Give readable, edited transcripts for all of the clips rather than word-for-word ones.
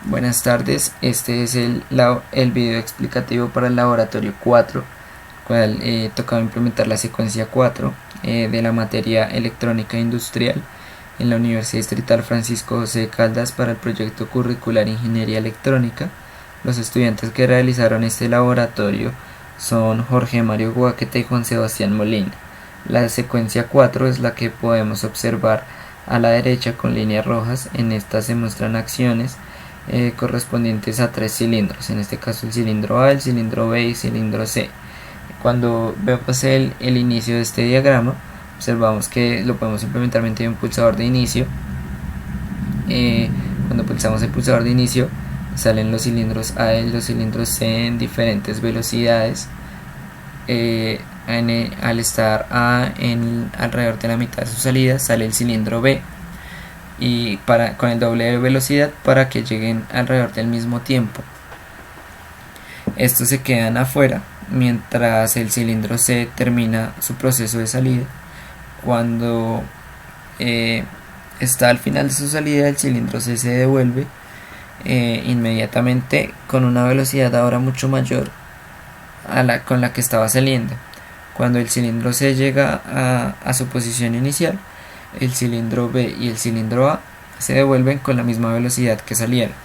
Buenas tardes, este es el video explicativo para el laboratorio 4, cual tocaba implementar la secuencia 4 de la materia electrónica industrial en la Universidad Distrital Francisco José de Caldas para el proyecto curricular Ingeniería Electrónica. Los estudiantes que realizaron este laboratorio son Jorge Mario Guaqueta y Juan Sebastián Molina. La secuencia 4 es la que podemos observar a la derecha con líneas rojas. En esta se muestran acciones correspondientes a tres cilindros, en este caso el cilindro A, el cilindro B y el cilindro C. Cuando vemos el inicio de este diagrama, observamos que lo podemos implementar mediante un pulsador de inicio. Cuando pulsamos el pulsador de inicio, salen los cilindros A y los cilindros C en diferentes velocidades. Al estar A en alrededor de la mitad de su salida, sale el cilindro B y con el doble de velocidad para que lleguen alrededor del mismo tiempo. Estos se quedan afuera mientras el cilindro C termina su proceso de salida. Cuando está al final de su salida, el cilindro C se devuelve inmediatamente con una velocidad ahora mucho mayor con la que estaba saliendo. Cuando el cilindro C llega a su posición inicial, el cilindro B y el cilindro A se devuelven con la misma velocidad que salieron.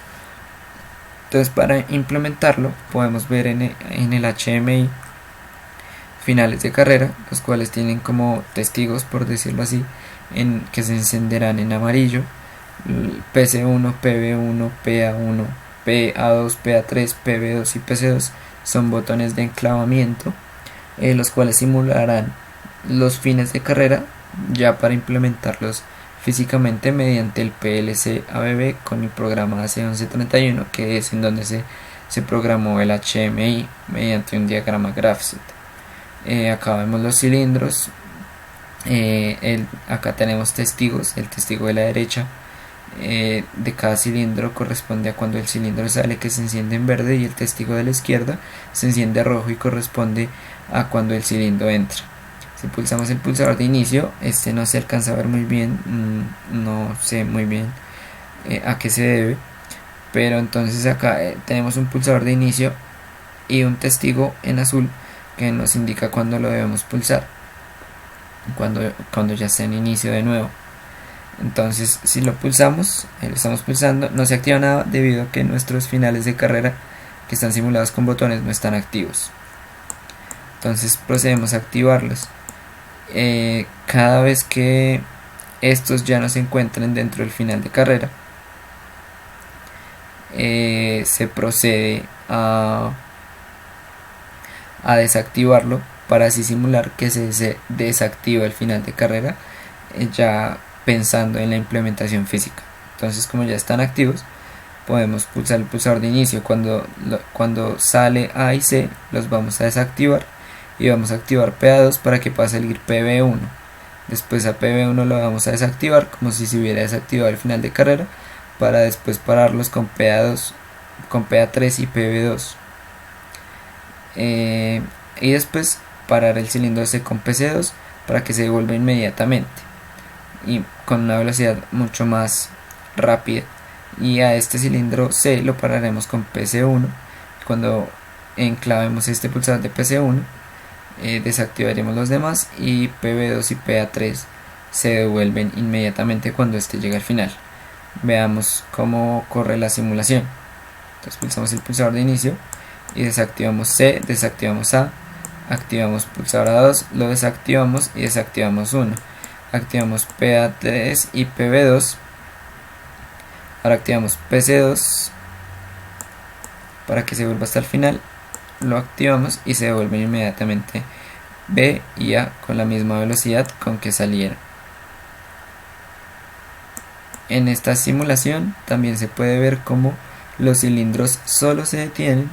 Entonces, para implementarlo podemos ver en el HMI finales de carrera, los cuales tienen como testigos, por decirlo así, que se encenderán en amarillo: PC1, PB1, PA1, PA2, PA3, PB2 y PC2 son botones de enclavamiento, los cuales simularán los fines de carrera ya para implementarlos físicamente mediante el PLC ABB con el programa AC1131, que es en donde se programó el HMI mediante un diagrama GraphSet. Acá vemos los cilindros. Acá tenemos testigos. El testigo de la derecha de cada cilindro corresponde a cuando el cilindro sale, que se enciende en verde, y el testigo de la izquierda se enciende rojo y corresponde a cuando el cilindro entra. Si pulsamos el pulsador de inicio, este no se alcanza a ver muy bien, no sé muy bien a qué se debe, pero entonces acá tenemos un pulsador de inicio y un testigo en azul que nos indica cuándo lo debemos pulsar, cuando ya está en inicio de nuevo. Entonces, si lo pulsamos, lo estamos pulsando, no se activa nada debido a que nuestros finales de carrera que están simulados con botones no están activos. Entonces procedemos a activarlos. Cada vez que estos ya no se encuentren dentro del final de carrera, se procede a desactivarlo para así simular que se desactiva el final de carrera, ya pensando en la implementación física. Entonces, como ya están activos, podemos pulsar el pulsador de inicio. Cuando sale A y C, los vamos a desactivar y vamos a activar PA2 para que pueda salir PB1. Después a PB1 lo vamos a desactivar como si se hubiera desactivado el final de carrera, para después pararlos con PA2, con PA3 y PB2, y después parar el cilindro C con PC2 para que se devuelva inmediatamente y con una velocidad mucho más rápida. Y a este cilindro C lo pararemos con PC1. Cuando enclavemos este pulsador de PC1, desactivaremos los demás y PB2 y PA3 se devuelven inmediatamente cuando este llega al final. Veamos cómo corre la simulación. Entonces pulsamos el pulsador de inicio y desactivamos C, desactivamos A, activamos pulsador A2, lo desactivamos y desactivamos 1. Activamos PA3 y PB2. Ahora activamos PC2 para que se vuelva hasta el final. Lo activamos y se devuelven inmediatamente B y A con la misma velocidad con que salieron. En esta simulación también se puede ver cómo los cilindros solo se detienen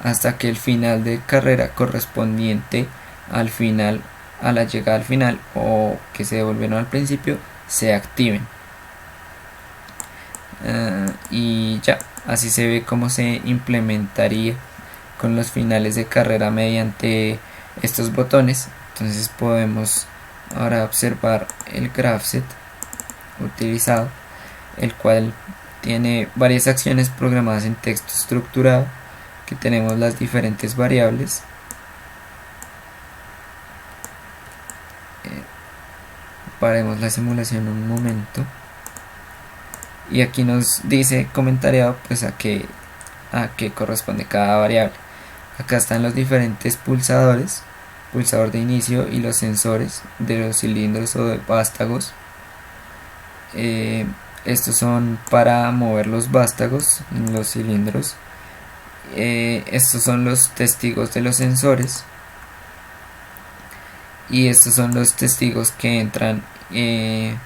hasta que el final de carrera correspondiente al final, a la llegada al final o que se devolvieron al principio, se activen. Y ya, así se ve cómo se implementaría con los finales de carrera mediante estos botones. Entonces podemos ahora observar el GraphSet utilizado, el cual tiene varias acciones programadas en texto estructurado. Aquí tenemos las diferentes variables. Paremos la simulación un momento. Y aquí nos dice comentariado pues a qué corresponde cada variable. Acá están los diferentes pulsadores, pulsador de inicio y los sensores de los cilindros o de vástagos. Estos son para mover los vástagos en los cilindros. Estos son los testigos de los sensores. Y estos son los testigos que entran de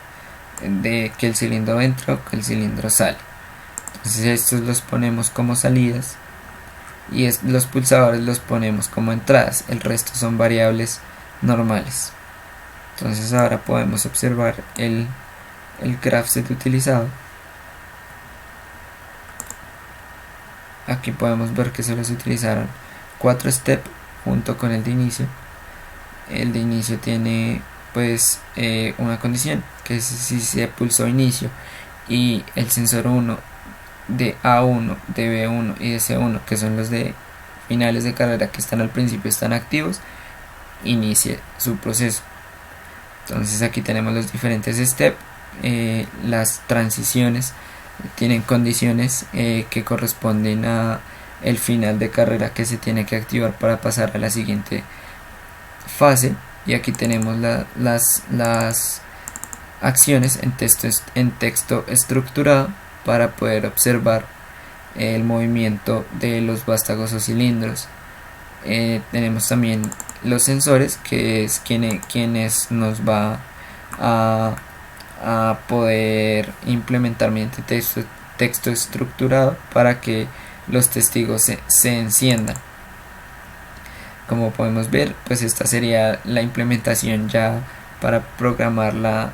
que el cilindro entra o que el cilindro sale. Entonces estos los ponemos como salidas y los pulsadores los ponemos como entradas. El resto son variables normales. Entonces ahora podemos observar el graph set utilizado. Aquí podemos ver que solo se utilizaron 4 steps junto con el de inicio. El de inicio tiene pues una condición, que es si se pulsó inicio y el sensor 1 de A1, de B1 y de C1, que son los de finales de carrera que están al principio, están activos, inicie su proceso. Entonces aquí tenemos los diferentes steps. Las transiciones tienen condiciones que corresponden a el final de carrera que se tiene que activar para pasar a la siguiente fase. Y aquí tenemos las acciones en texto estructurado para poder observar el movimiento de los vástagos o cilindros. Tenemos también los sensores, que es quienes nos va a poder implementar mediante texto estructurado para que los testigos se enciendan. Como podemos ver, pues esta sería la implementación ya para programarla,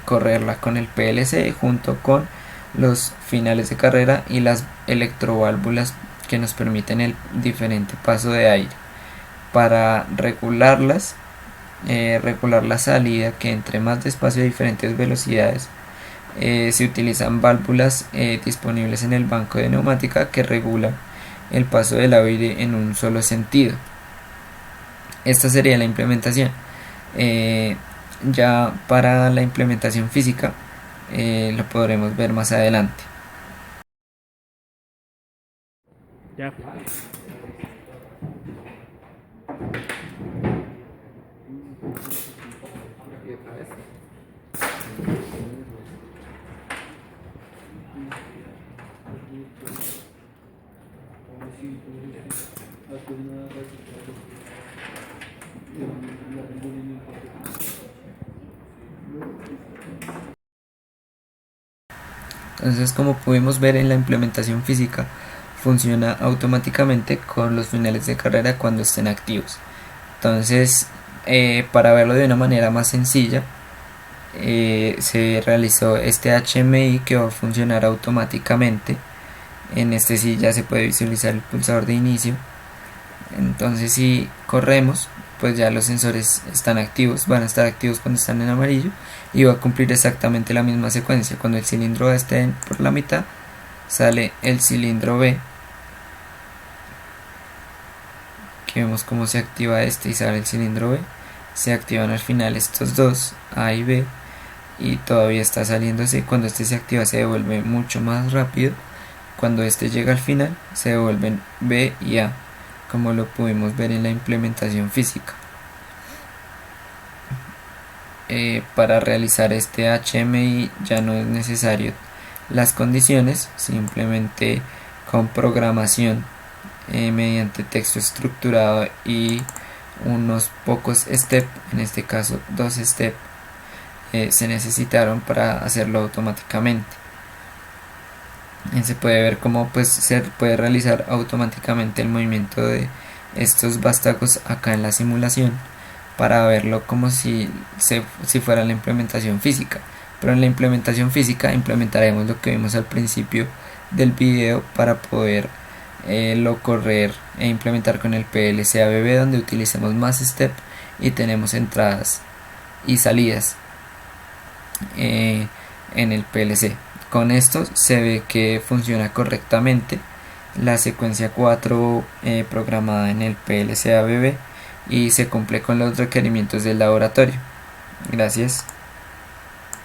correrla con el PLC junto con los finales de carrera y las electroválvulas que nos permiten el diferente paso de aire. Para regularlas, regular la salida, que entre más despacio a diferentes velocidades, se utilizan válvulas disponibles en el banco de neumática que regulan el paso del aire en un solo sentido. Esta sería la implementación. Ya para la implementación física lo podremos ver más adelante. Ya. Entonces, como pudimos ver en la implementación física, funciona automáticamente con los finales de carrera cuando estén activos. Entonces, para verlo de una manera más sencilla, se realizó este HMI que va a funcionar automáticamente. En este sí ya se puede visualizar el pulsador de inicio. Entonces, si corremos, pues ya los sensores están activos, van a estar activos cuando están en amarillo y va a cumplir exactamente la misma secuencia. Cuando el cilindro A esté por la mitad, sale el cilindro B. Aquí vemos cómo se activa este y sale el cilindro B. Se activan al final estos dos, A y B, y todavía está saliéndose. Cuando este se activa se devuelve mucho más rápido. Cuando este llega al final se devuelven B y A, como lo pudimos ver en la implementación física. Para realizar este HMI ya no es necesario las condiciones, simplemente con programación mediante texto estructurado y unos pocos steps, en este caso 2 steps, se necesitaron para hacerlo automáticamente. Se puede ver cómo pues se puede realizar automáticamente el movimiento de estos vástagos acá en la simulación, para verlo como si fuera la implementación física. Pero en la implementación física implementaremos lo que vimos al principio del video para poder lo correr e implementar con el PLC ABB, donde utilicemos más steps y tenemos entradas y salidas en el PLC. Con esto se ve que funciona correctamente la secuencia 4 programada en el PLC-ABB y se cumple con los requerimientos del laboratorio. Gracias.